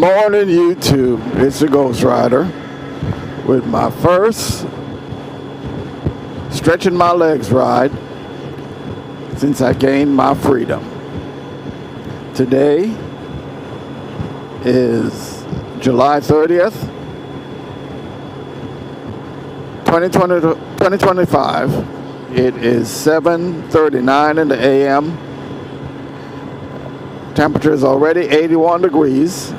morning, YouTube. It's the Ghost Rider with my first stretching my legs ride since I gained my freedom. Today is July 30th, 2025. It is 7:39 in the a.m. Temperature is already 81 degrees.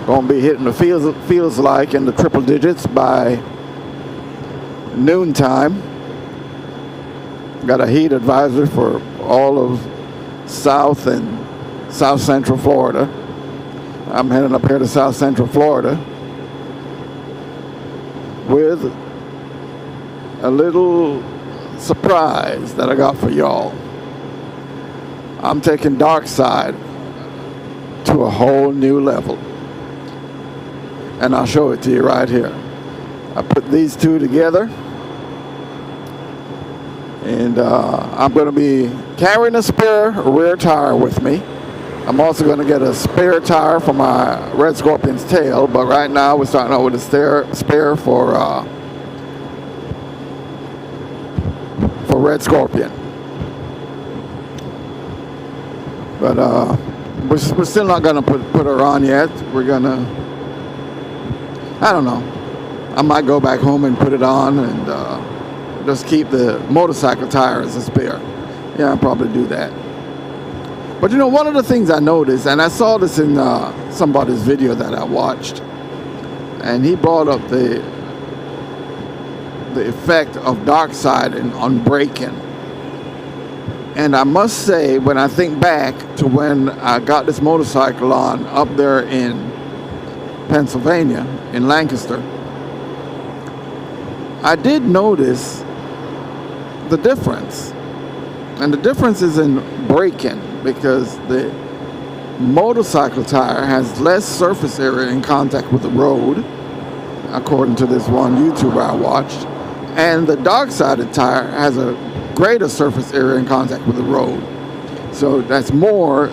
Going to be hitting the feels like in the triple digits by noontime. Got a heat advisory for all of South and South Central Florida. I'm heading up here to South Central Florida with a little surprise that I got for y'all. I'm taking Darksiding to a whole new level, and I'll show it to you right here. I put these two together, and I'm going to be carrying a spare rear tire with me. I'm also going to get a spare tire for my Red Scorpion's tail, but right now we're starting out with a spare for Red Scorpion. But we're still not gonna put her on yet. We're gonna, I don't know. I might go back home and put it on and just keep the motorcycle tire as a spare. Yeah, I'll probably do that. But you know, one of the things I noticed, and I saw this in somebody's video that I watched, and he brought up the effect of Darksiding on braking. And I must say, when I think back to when I got this motorcycle on up there in Pennsylvania, in Lancaster, I did notice the difference. And the difference is in braking, because the motorcycle tire has less surface area in contact with the road, according to this one YouTuber I watched. And the Darksiding tire has a greater surface area in contact with the road. So that's more,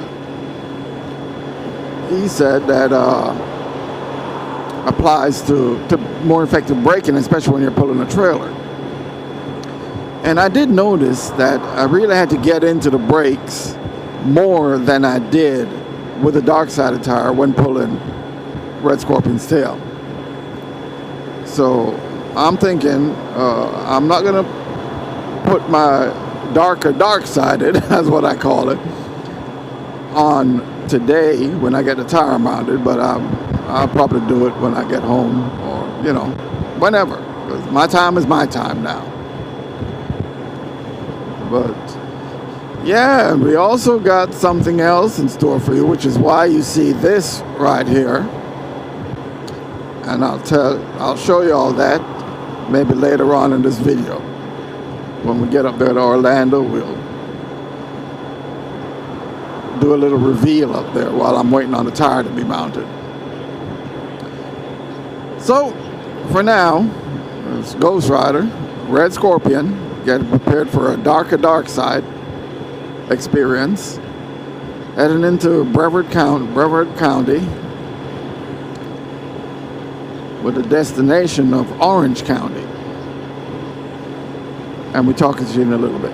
he said, that applies to more effective braking, especially when you're pulling a trailer. And I did notice that I really had to get into the brakes more than I did with the Darksiding tire when pulling Red Scorpion's tail. So I'm thinking I'm not going to put my Darksiding, that's what I call it, on today when I get the tire mounted, but I'll probably do it when I get home, or, you know, whenever, because my time is my time now. But yeah, we also got something else in store for you, which is why you see this right here, and I'll show you all that maybe later on in this video. When we get up there to Orlando, we'll do a little reveal up there while I'm waiting on the tire to be mounted. So, for now, it's Ghost Rider, Red Scorpion, getting prepared for a dark side experience, heading into Brevard County, with a destination of Orange County. And we're talking to you in a little bit.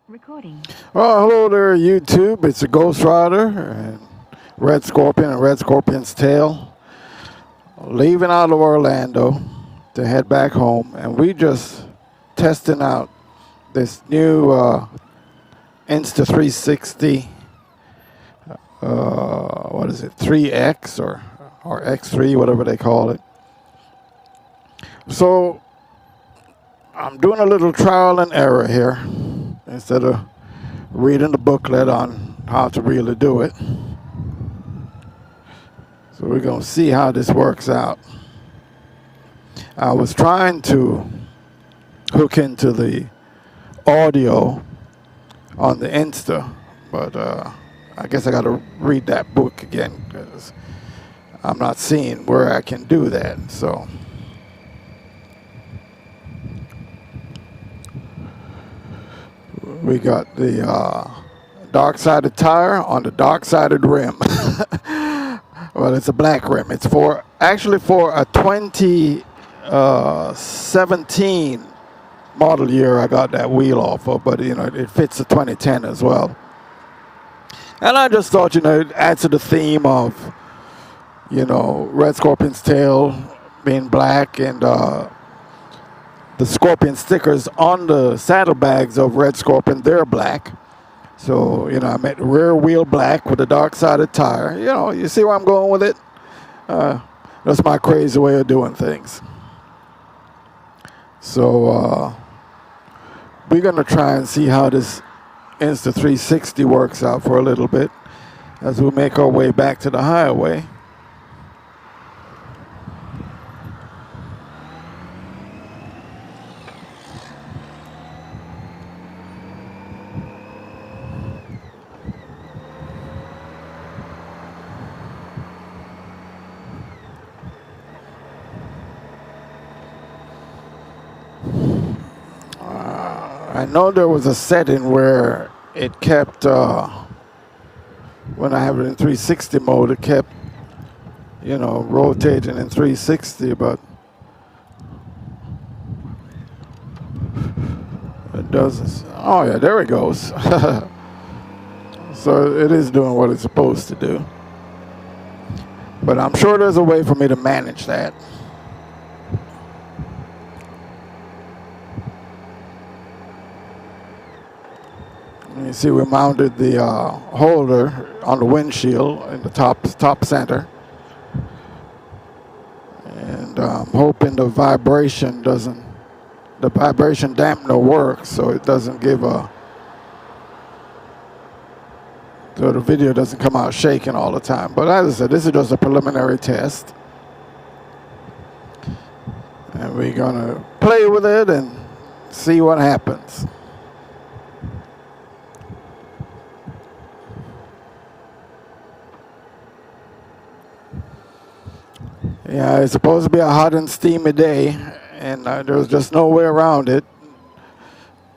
Recording. Well, hello there, YouTube. It's a Ghost Rider and Red Scorpion and Red Scorpion's Tail leaving out of Orlando to head back home. And we just testing out this new Insta360, what is it, 3X or X3, whatever they call it. So I'm doing a little trial and error here instead of reading the booklet on how to really do it. So we're going to see how this works out. I was trying to hook into the audio on the Insta, but I guess I got to read that book again because I'm not seeing where I can do that. So we got the dark-sided tire on the dark-sided rim. Well, it's a black rim. It's actually for a 2017 model year I got that wheel off of, but it fits a 2010 as well. And I just thought, it adds to the theme of, Red Scorpion's tail being black and the Scorpion stickers on the saddlebags of Red Scorpion, they're black. So, I made the rear wheel black with a dark-sided tire. You see where I'm going with it? That's my crazy way of doing things. So, we're going to try and see how this Insta360 works out for a little bit as we make our way back to the highway. I know there was a setting where it kept, when I have it in 360 mode, it kept, rotating in 360, but it doesn't. Oh yeah, there it goes. So it is doing what it's supposed to do. But I'm sure there's a way for me to manage that. You see, we mounted the holder on the windshield in the top center, and I'm hoping the vibration dampener works, so it doesn't give so the video doesn't come out shaking all the time. But as I said, this is just a preliminary test, and we're gonna play with it and see what happens. Yeah, it's supposed to be a hot and steamy day, and there was just no way around it.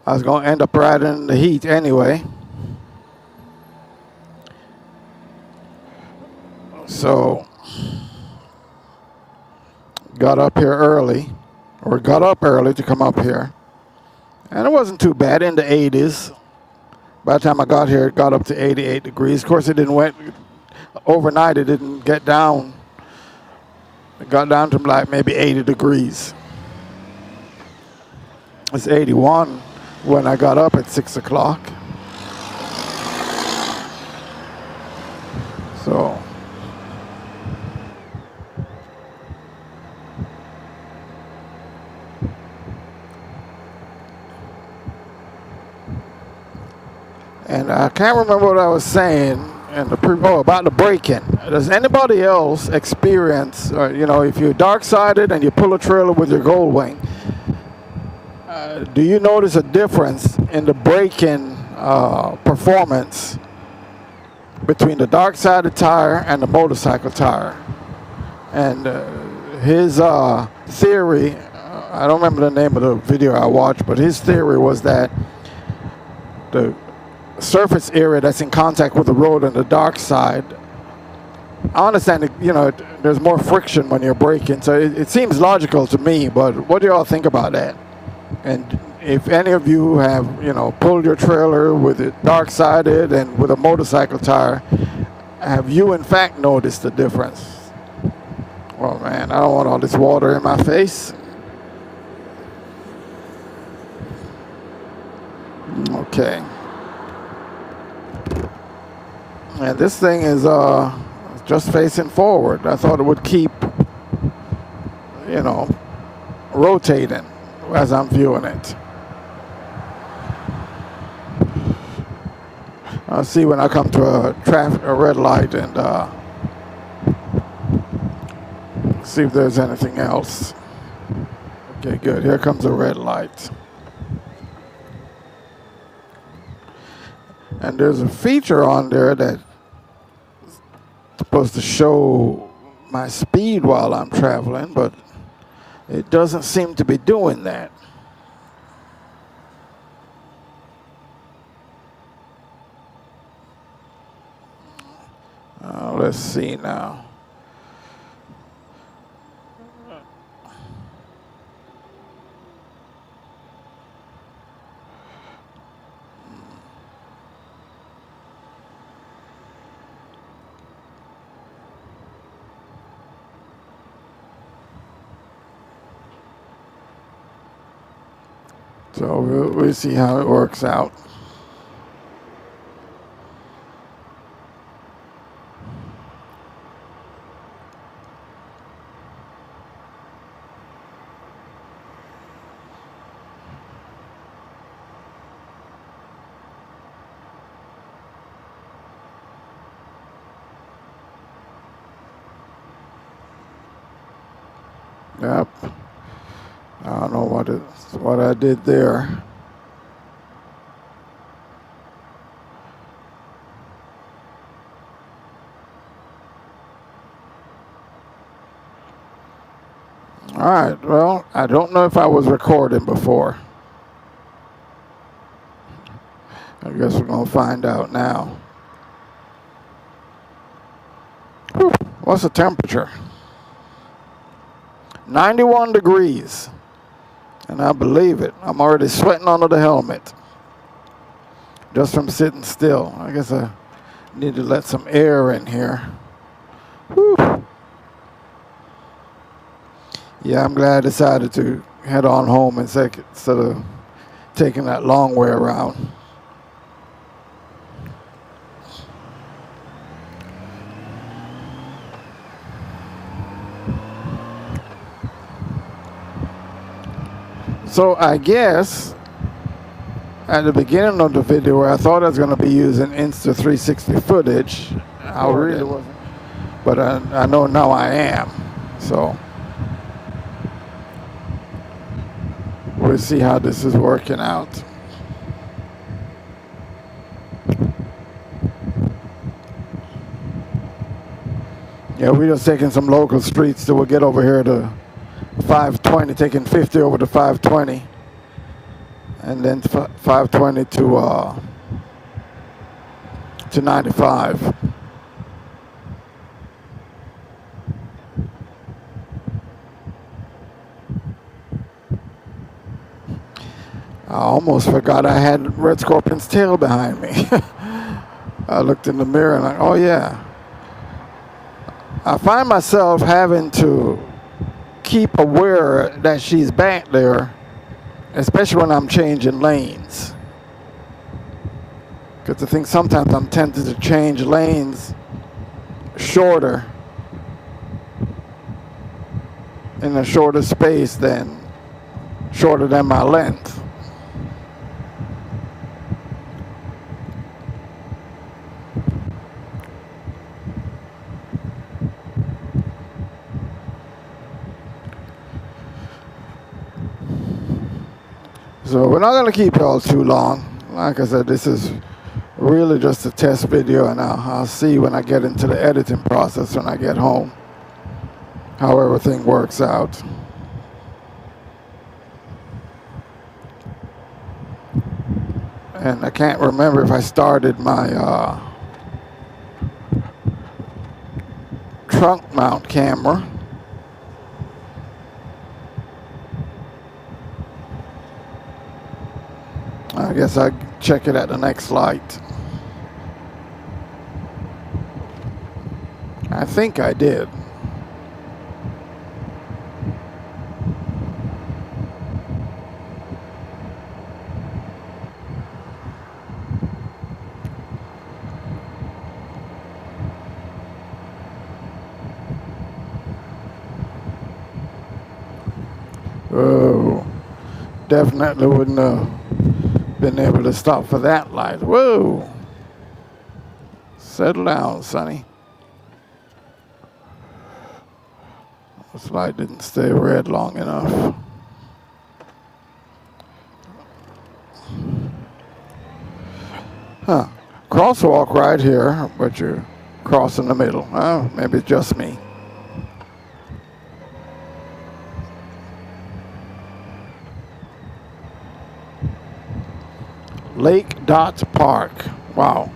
I was going to end up right in the heat anyway. So, got up early to come up here. And it wasn't too bad, in the 80s. By the time I got here, it got up to 88 degrees. Of course, it didn't went overnight, it didn't get down. It got down to like maybe 80 degrees. It's 81 when I got up at 6 o'clock. So. And I can't remember what I was saying. About the break-in. Does anybody else experience, if you're dark-sided and you pull a trailer with your gold wing, do you notice a difference in the break-in performance between the dark-sided tire and the motorcycle tire? And his theory, I don't remember the name of the video I watched, but his theory was that the surface area that's in contact with the road on the dark side, I understand that, there's more friction when you're braking, so it seems logical to me, but what do y'all think about that? And if any of you have, you know, pulled your trailer with it dark-sided and with a motorcycle tire, have you in fact noticed the difference? Oh man, I don't want all this water in my face. Okay. And this thing is just facing forward. I thought it would keep, you know, rotating as I'm viewing it. I'll see when I come to a red light and see if there's anything else. Okay, good. Here comes a red light. And there's a feature on there that's supposed to show my speed while I'm traveling, but it doesn't seem to be doing that. Let's see now. So we'll see how it works out. Yep. I don't know what I did there. All right. Well, I don't know if I was recording before. I guess we're gonna find out now. Whew, what's the temperature? 91 degrees. And I believe it. I'm already sweating under the helmet. Just from sitting still. I guess I need to let some air in here. Whew. Yeah, I'm glad I decided to head on home instead of taking that long way around. So I guess at the beginning of the video where I thought I was going to be using Insta360 footage, I really wasn't. But I know now I am. So we'll see how this is working out. Yeah, we're just taking some local streets till we get over here to 520, taking 50 over to 520, and then 520 to 95. I almost forgot I had Red Scorpion's tail behind me. I looked in the mirror and oh yeah. I find myself having to keep aware that she's back there, especially when I'm changing lanes. Because I think sometimes I'm tempted to change lanes shorter, in a shorter space shorter than my length. So we're not going to keep y'all too long. Like I said, this is really just a test video, and I'll see when I get into the editing process when I get home how everything works out. And I can't remember if I started my trunk mount camera. I guess I'll check it at the next light. I think I did. Whoa. Definitely wouldn't have been able to stop for that light. Whoa. Settle down, Sonny. This light didn't stay red long enough. Huh. Crosswalk right here, but you're crossing the middle. Oh, maybe it's just me. Lake Dot Park. Wow.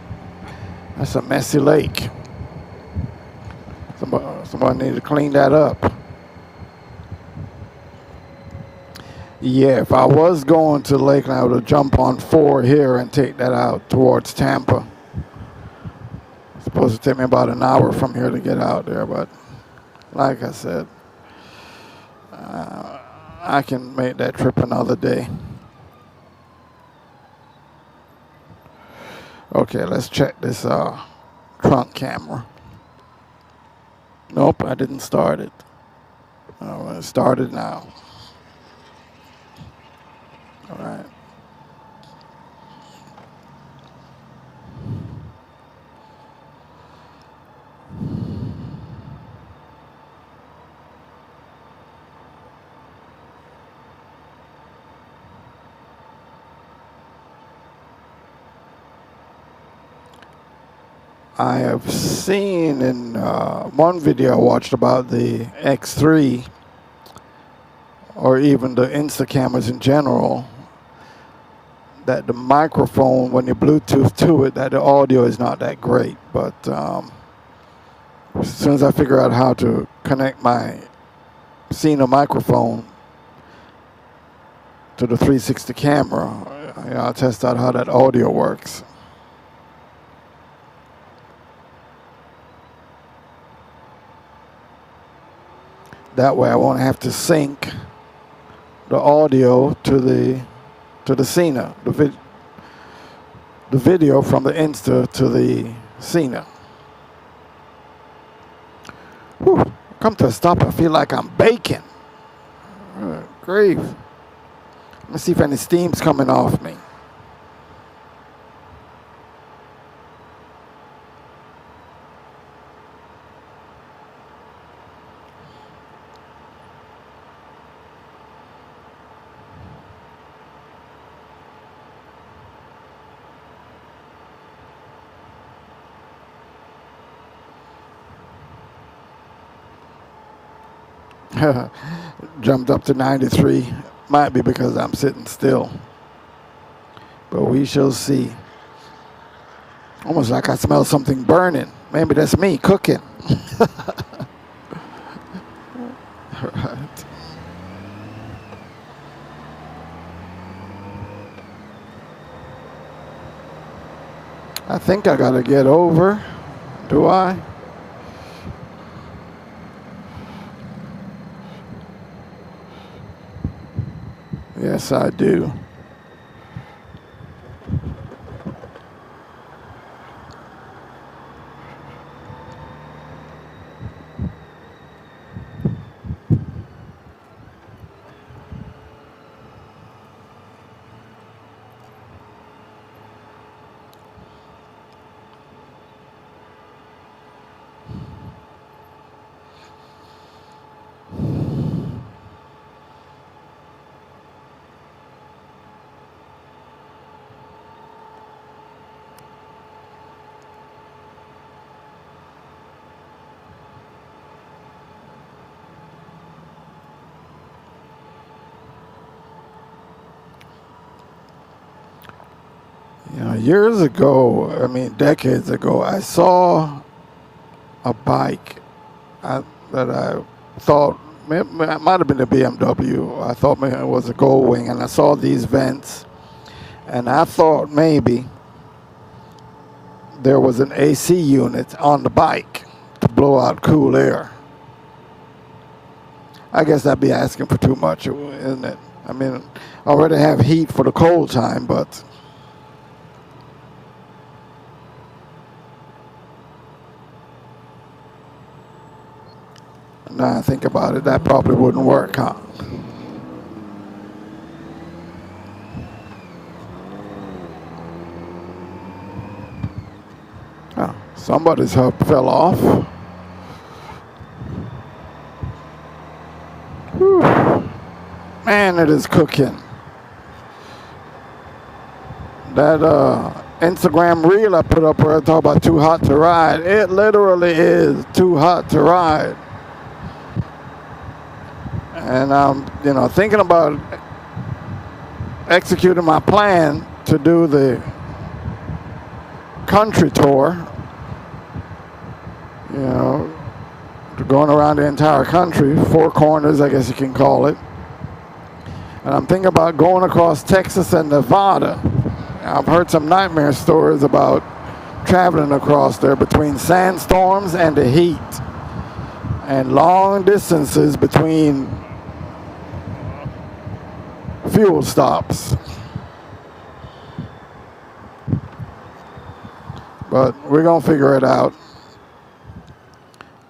That's a messy lake. Somebody need to clean that up. Yeah, if I was going to the lake, I would have jumped on 4 here and take that out towards Tampa. It's supposed to take me about an hour from here to get out there, but like I said, I can make that trip another day. Okay, let's check this trunk camera. Nope, I didn't start it. Oh, it started now. All right. I have seen in one video I watched about the X3 or even the Insta cameras in general, that the microphone, when you Bluetooth to it, that the audio is not that great. But as soon as I figure out how to connect my Cena microphone to the 360 camera, I'll test out how that audio works. That way I won't have to sync the audio to the Cena, the video from the Insta to the Cena. Whew, come to a stop, I feel like I'm baking. Grief. Let me see if any steam's coming off me. Jumped up to 93. Might be because I'm sitting still. But we shall see. Almost like I smell something burning. Maybe that's me cooking. All right. I think I gotta get over. Do I? Yes, I do. You know, years ago, I mean decades ago, I saw a bike that I thought it might have been a BMW. I thought maybe it was a Gold Wing, and I saw these vents, And I thought maybe there was an AC unit on the bike to blow out cool air. I guess that'd be asking for too much, isn't it? I mean, I already have heat for the cold time, but now I think about it, that probably wouldn't work, huh? Oh, somebody's hub fell off. Whew. Man, it is cooking. That Instagram reel I put up where I talk about too hot to ride, it literally is too hot to ride. And I'm, thinking about executing my plan to do the country tour, going around the entire country, 4 corners, I guess you can call it. And I'm thinking about going across Texas and Nevada. I've heard some nightmare stories about traveling across there between sandstorms and the heat, and long distances between fuel stops. But we're going to figure it out,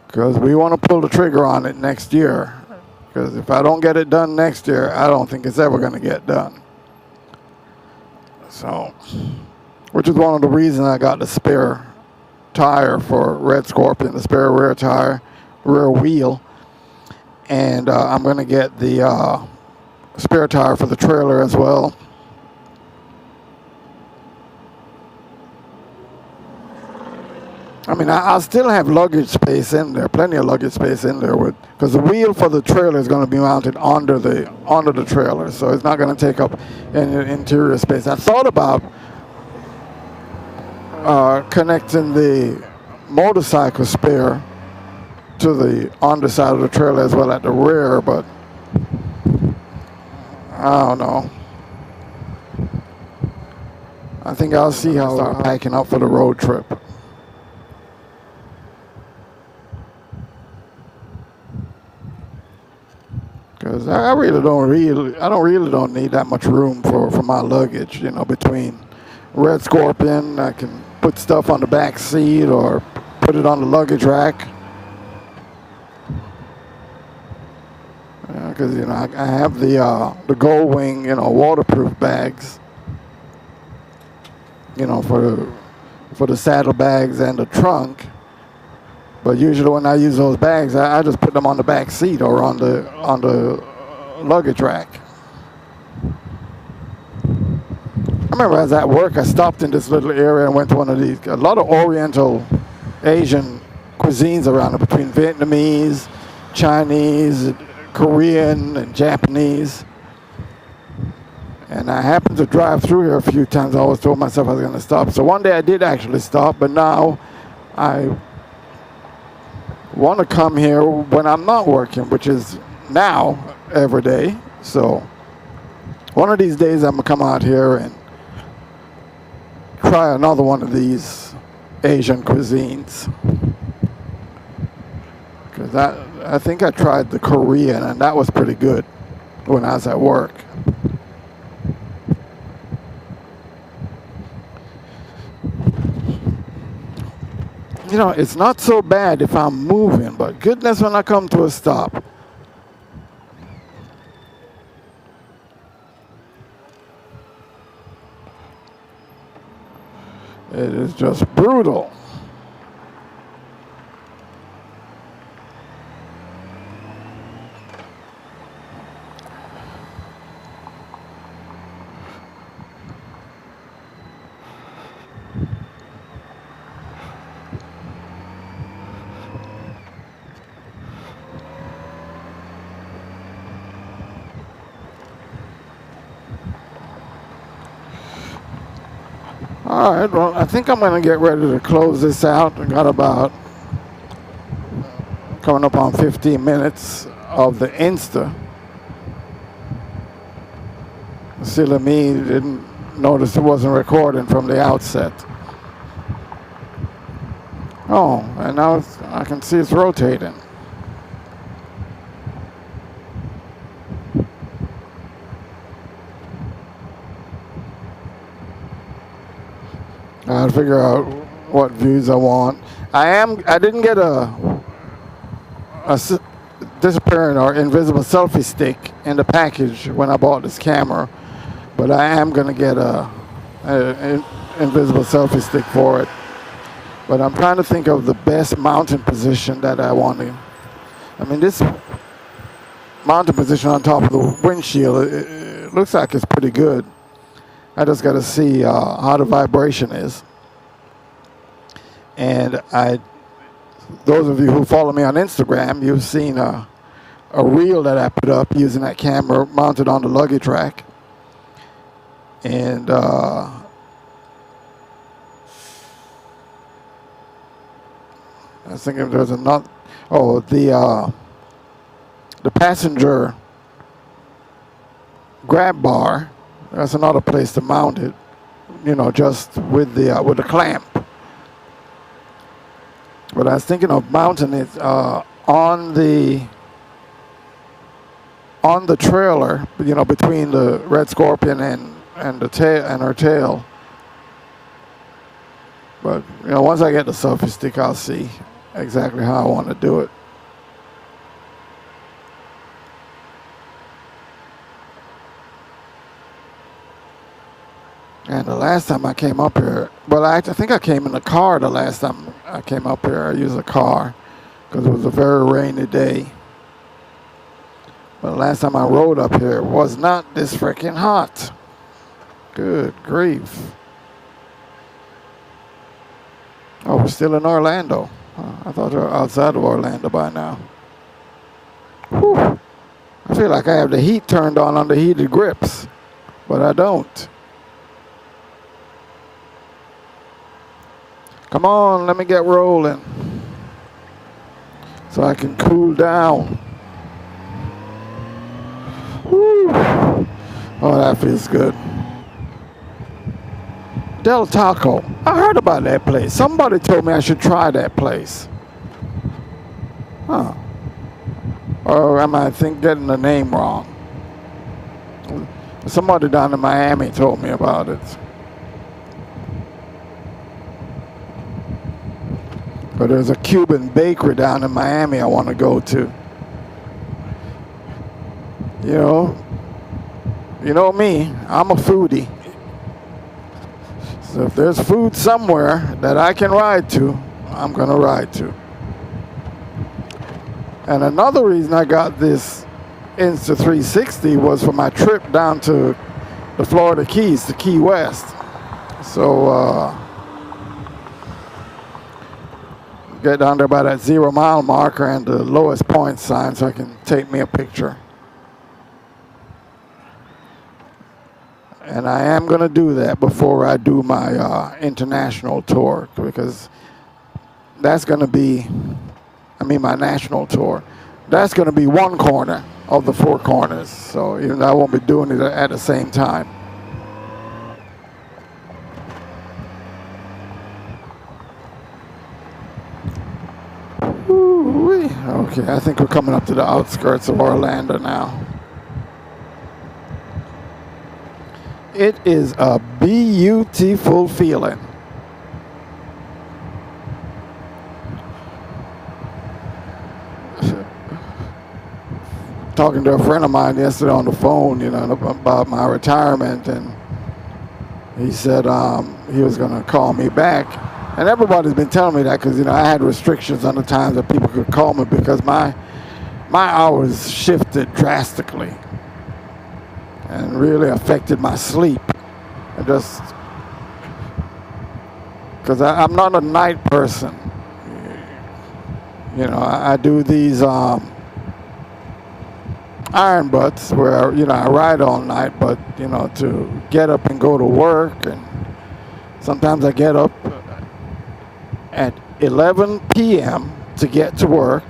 because we want to pull the trigger on it next year. Because if I don't get it done next year, I don't think it's ever going to get done. So, which is one of the reasons I got the spare tire for Red Scorpion, the spare rear tire, rear wheel. And I'm going to get the spare tire for the trailer as well. I mean, I'll still have luggage space in there, plenty of luggage space in there, because the wheel for the trailer is going to be mounted under the trailer, so it's not going to take up any interior space. I thought about connecting the motorcycle spare to the underside of the trailer as well at the rear, but I don't know. I think I'll see how I start packing up for the road trip. Because I don't need that much room for my luggage, between Red Scorpion. I can put stuff on the back seat or put it on the luggage rack. Because, I have the Gold Wing, waterproof bags, for the saddlebags and the trunk. But usually when I use those bags, I just put them on the back seat or on the luggage rack. I remember I was at work, I stopped in this little area and went to one of these, a lot of Oriental Asian cuisines around it, between Vietnamese, Chinese, Korean, and Japanese. And I happened to drive through here a few times. I always told myself I was going to stop. So one day I did actually stop, but now I want to come here when I'm not working, which is now every day. So one of these days I'm gonna come out here and try another one of these Asian cuisines, because I think I tried the Korean and that was pretty good when I was at work. It's not so bad if I'm moving, but goodness, when I come to a stop. It is just brutal. All right, well, I think I'm going to get ready to close this out. I got about coming up on 15 minutes of the Insta. Silly me didn't noticed it wasn't recording from the outset. Oh, and now I can see it's rotating. I gotta figure out what views I want. I didn't get a disappearing or invisible selfie stick in the package when I bought this camera, but I am gonna get a invisible selfie stick for it. But I'm trying to think of the best mounting position that I want to. I mean, this mounting position on top of the windshield, it looks like it's pretty good. I just got to see how the vibration is. And those of you who follow me on Instagram, you've seen a reel that I put up using that camera mounted on the luggage rack. And I was thinking there's another. Oh, the passenger grab bar. That's another place to mount it. You know, just with the clamp. But I was thinking of mounting it on the trailer. You know, between the Red Scorpion and the tail and her tail. But you know, once I get the selfie stick, I'll see exactly how I want to do it. And the last time I came up here, well, I think I came in the car the last time I came up here. I used a car because it was a very rainy day. But the last time I rode up here, it was not this freaking hot. Good grief. Oh, we're still in Orlando. I thought we were outside of Orlando by now. Whew. I feel like I have the heat turned on the heated grips, but I don't. Come on, let me get rolling so I can cool down. Whew. Oh, that feels good. Del Taco. I heard about that place. Somebody told me I should try that place. Huh. Or am I getting the name wrong? Somebody down in Miami told me about it. But there's a Cuban bakery down in Miami I want to go to. You know me, I'm a foodie. So if there's food somewhere that I can ride to, I'm going to ride to. And another reason I got this Insta360 was for my trip down to the Florida Keys, to Key West. So, get down there by that 0 mile marker and the lowest point sign so I can take me a picture. And I am going to do that before I do my international tour, because that's going to be, my national tour. That's going to be one corner of the 4 corners. So even though I won't be doing it at the same time. Ooh-wee. Okay, I think we're coming up to the outskirts of Orlando now. It is a beautiful feeling. Talking to a friend of mine yesterday on the phone, about my retirement, and he said he was going to call me back. And everybody's been telling me that because, I had restrictions on the times that people could call me because my hours shifted drastically and really affected my sleep. Because I'm not a night person. I do these iron butts where, I ride all night, but, to get up and go to work, and sometimes I get up at 11 p.m. to get to work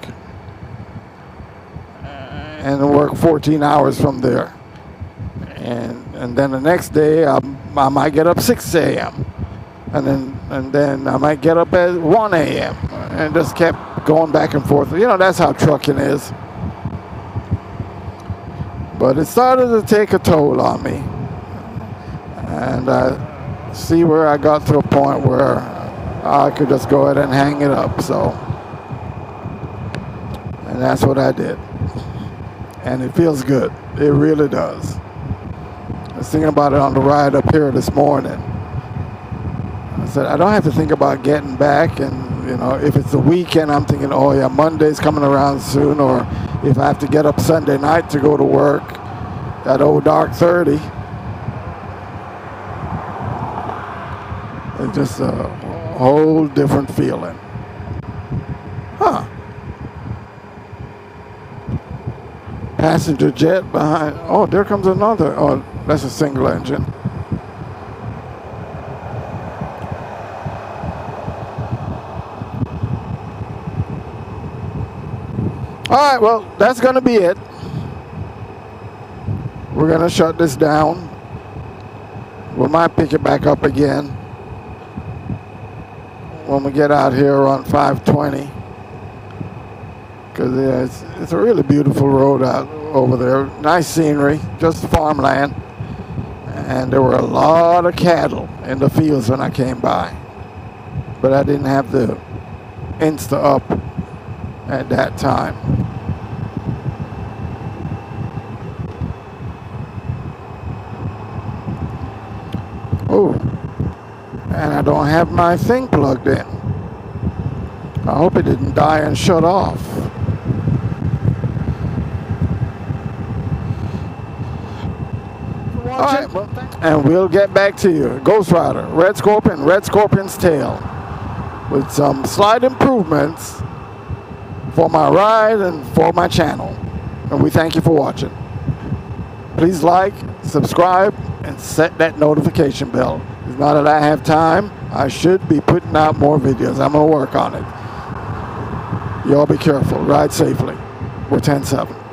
and work 14 hours from there. And then the next day I'm I might get up 6 a.m. and then I might get up at 1 a.m. and just kept going back and forth. You know, that's how trucking is. But it started to take a toll on me. And I see where I got to a point where I could just go ahead and hang it up. So, and that's what I did. And it feels good. It really does. I was thinking about it on the ride up here this morning. I said, I don't have to think about getting back. And, you know, if it's the weekend, I'm thinking, oh yeah, Monday's coming around soon. Or if I have to get up Sunday night to go to work at old Darksiding. It's just a whole different feeling. Huh. Passenger jet behind. Oh, there comes another. Oh, that's a single engine. All right, well, that's going to be it. We're going to shut this down. We might pick it back up again when we get out here around 5:20. Because yeah, it's a really beautiful road out over there. Nice scenery, just farmland. And there were a lot of cattle in the fields when I came by. But I didn't have the Insta up at that time. Oh, and I don't have my thing plugged in. I hope it didn't die and shut off. All right, well, and we'll get back to you. Ghost Rider, Red Scorpion, Red Scorpion's Tail, with some slight improvements for my ride and for my channel. And we thank you for watching. Please like, subscribe, and set that notification bell. It's not that I have time. I should be putting out more videos. I'm going to work on it. Y'all be careful. Ride safely. We're 10-7.